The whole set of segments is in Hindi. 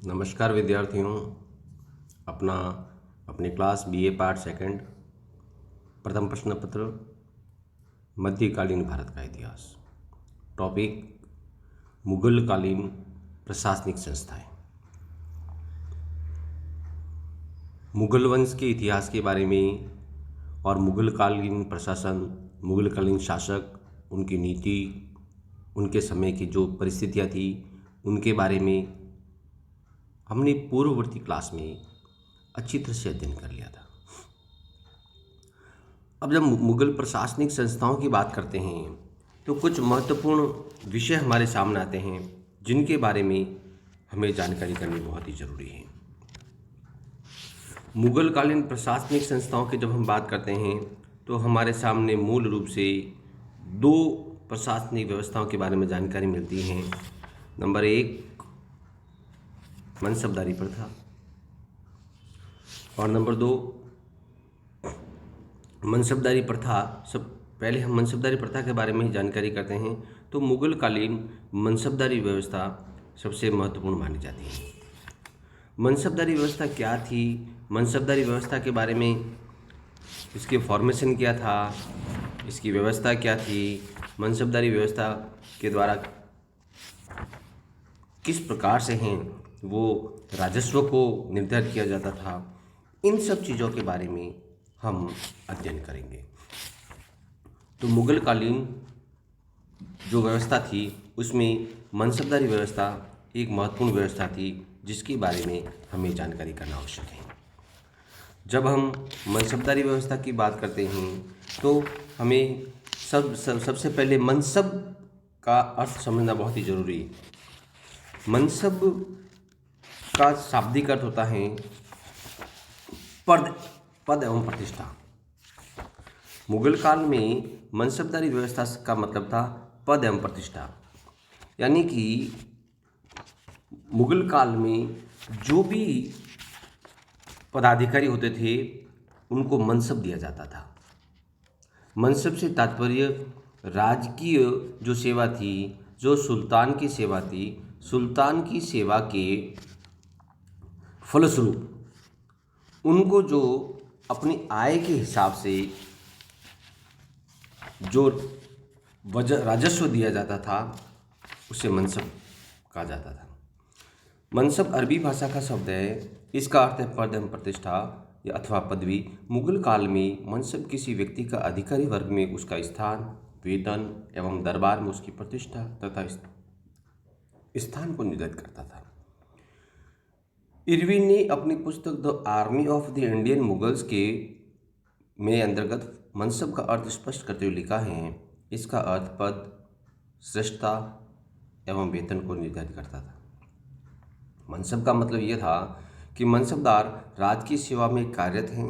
नमस्कार विद्यार्थियों। अपना अपनी क्लास बीए पार्ट सेकंड प्रथम प्रश्न पत्र मध्यकालीन भारत का इतिहास। टॉपिक मुगलकालीन प्रशासनिक संस्थाएं। मुगल वंश के इतिहास के बारे में और मुगलकालीन प्रशासन, मुगलकालीन शासक, उनकी नीति, उनके समय की जो परिस्थितियां थी, उनके बारे में हमने पूर्ववर्ती क्लास में अच्छी तरह से अध्ययन कर लिया था। अब जब मुगल प्रशासनिक संस्थाओं की बात करते हैं तो कुछ महत्वपूर्ण विषय हमारे सामने आते हैं जिनके बारे में हमें जानकारी करनी बहुत ही ज़रूरी है। मुगलकालीन प्रशासनिक संस्थाओं की जब हम बात करते हैं तो हमारे सामने मूल रूप से दो प्रशासनिक व्यवस्थाओं के बारे में जानकारी मिलती है। नंबर एक, मनसबदारी प्रथा, और नंबर दो, मनसबदारी प्रथा। सब पहले हम मनसबदारी प्रथा के बारे में ही जानकारी करते हैं। तो मुगलकालीन मनसबदारी व्यवस्था सबसे महत्वपूर्ण मानी जाती है। मनसबदारी व्यवस्था क्या थी, मनसबदारी व्यवस्था के बारे में इसके फॉर्मेशन क्या था, इसकी व्यवस्था क्या थी, मनसबदारी व्यवस्था के द्वारा किस प्रकार से हैं वो राजस्व को निर्धारित किया जाता था, इन सब चीज़ों के बारे में हम अध्ययन करेंगे। तो मुगलकालीन जो व्यवस्था थी उसमें मनसबदारी व्यवस्था एक महत्वपूर्ण व्यवस्था थी जिसके बारे में हमें जानकारी करना आवश्यक है। जब हम मनसबदारी व्यवस्था की बात करते हैं तो हमें सबसे पहले मनसब का अर्थ समझना बहुत ही ज़रूरी है। मनसब का शाब्दिक अर्थ होता है पद एवं प्रतिष्ठा। मुगल काल में मनसबदारी व्यवस्था का मतलब था पद एवं प्रतिष्ठा, यानी कि मुगल काल में जो भी पदाधिकारी होते थे उनको मनसब दिया जाता था। मनसब से तात्पर्य राजकीय जो सेवा थी, जो सुल्तान की सेवा थी, सुल्तान की सेवा के फलस्वरूप उनको जो अपनी आय के हिसाब से जो राजस्व दिया जाता था उसे मनसब कहा जाता था। मनसब अरबी भाषा का शब्द है, इसका अर्थ है पद एवं प्रतिष्ठा या अथवा पदवी। मुगल काल में मनसब किसी व्यक्ति का अधिकारी वर्ग में उसका स्थान, वेतन एवं दरबार में उसकी प्रतिष्ठा तथा स्थान को निर्धारित करता था। इरविन ने अपनी पुस्तक the army of the Indian Mughals के में अंतर्गत मनसब का अर्थ स्पष्ट करते हुए लिखा है, इसका अर्थ पद, श्रेष्ठता एवं वेतन को निर्धारित करता था। मनसब का मतलब यह था कि मनसबदार राज्य की सेवा में कार्यरत हैं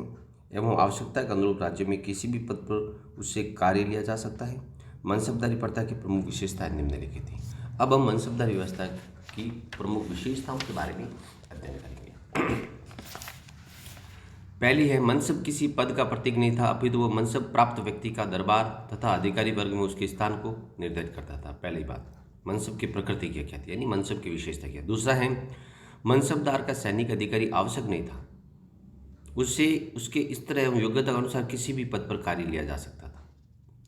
एवं आवश्यकता के अनुरूप राज्य में किसी भी पद पर उससे कार्य लिया जा सकता है। मनसबदारी प्रथा की प्रमुख विशेषताएं निम्नलिखित थी। अब हम मनसबदारी व्यवस्था की प्रमुख विशेषताओं के बारे में अध्ययन करेंगे। पहली है, मनसब किसी पद का प्रतीक नहीं था, अपितु वो मनसब प्राप्त व्यक्ति का दरबार तथा अधिकारी वर्ग में उसके स्थान को निर्धारित करता था। पहली बात, मनसब की प्रकृति क्या थी, यानी मनसब की विशेषता क्या। दूसरा है, मनसबदार का सैनिक अधिकारी आवश्यक नहीं था, उससे उसके स्तर एवं योग्यता के अनुसार किसी भी पद पर कार्य लिया जा सकता था।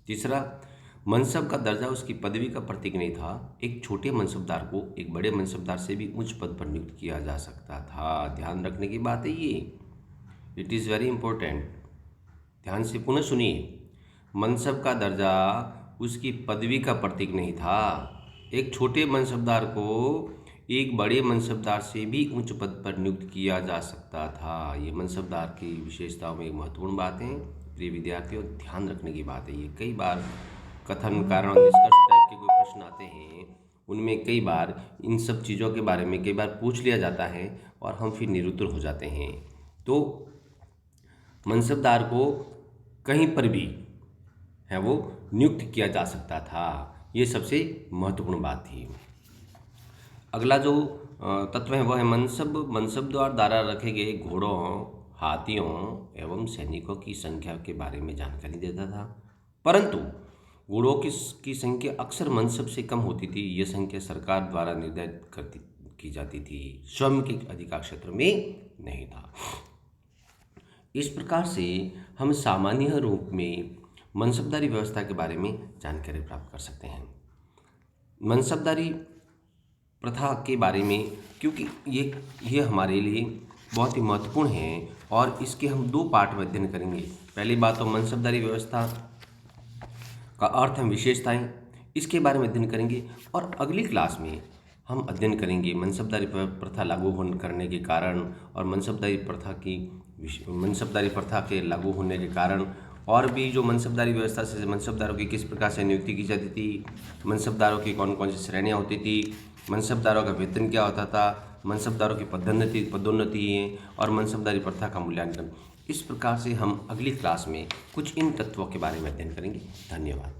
तीसरा, मनसब का दर्जा उसकी पदवी का प्रतीक नहीं था, एक छोटे मनसबदार को एक बड़े मनसबदार से भी उच्च पद पर नियुक्त किया जा सकता था। ध्यान रखने की बात है ये, इट इज़ वेरी इंपॉर्टेंट। ध्यान से पुनः सुनिए, मनसब का दर्जा उसकी पदवी का प्रतीक नहीं था, एक छोटे मनसबदार को एक बड़े मनसबदार से भी उच्च पद पर नियुक्त किया जा सकता था। ये मनसबदार की विशेषताओं में एक महत्वपूर्ण बात है। प्रिय विद्यार्थियों, ध्यान रखने की बात है ये। कई बार कथन, कारण और निष्कर्ष टाइप के कोई प्रश्न आते हैं, उनमें कई बार इन सब चीज़ों के बारे में कई बार पूछ लिया जाता है और हम फिर निरुत्तर हो जाते हैं। तो मनसबदार को कहीं पर भी है वो नियुक्त किया जा सकता था, ये सबसे महत्वपूर्ण बात थी। अगला जो तत्व है वह है मनसब द्वारा रखे गए घोड़ों, हाथियों एवं सैनिकों की संख्या के बारे में जानकारी देता था, परंतु घोड़ों की संख्या अक्सर मनसब से कम होती थी। यह संख्या सरकार द्वारा निर्धारित की जाती थी, श्रम के अधिकार क्षेत्र में नहीं था। इस प्रकार से हम सामान्य रूप में मनसबदारी व्यवस्था के बारे में जानकारी प्राप्त कर सकते हैं। मनसबदारी प्रथा के बारे में, क्योंकि ये हमारे लिए बहुत ही महत्वपूर्ण है और इसके हम 2 पार्ट में अध्ययन करेंगे। पहली बात तो मनसबदारी व्यवस्था का अर्थ एवं विशेषताएं, इसके बारे में अध्ययन करेंगे और अगली क्लास में हम अध्ययन करेंगे मनसबदारी प्रथा लागू करने के कारण और मनसबदारी प्रथा के लागू होने के कारण और भी जो मनसबदारी व्यवस्था से मनसबदारों की किस प्रकार से नियुक्ति की जाती थी, मनसबदारों की कौन कौन सी श्रेणियाँ होती थी, मनसबदारों का वेतन क्या होता था, मनसबदारों की पदोन्नति और मनसबदारी प्रथा का मूल्यांकन। इस प्रकार से हम अगली क्लास में कुछ इन तत्वों के बारे में अध्ययन करेंगे। धन्यवाद।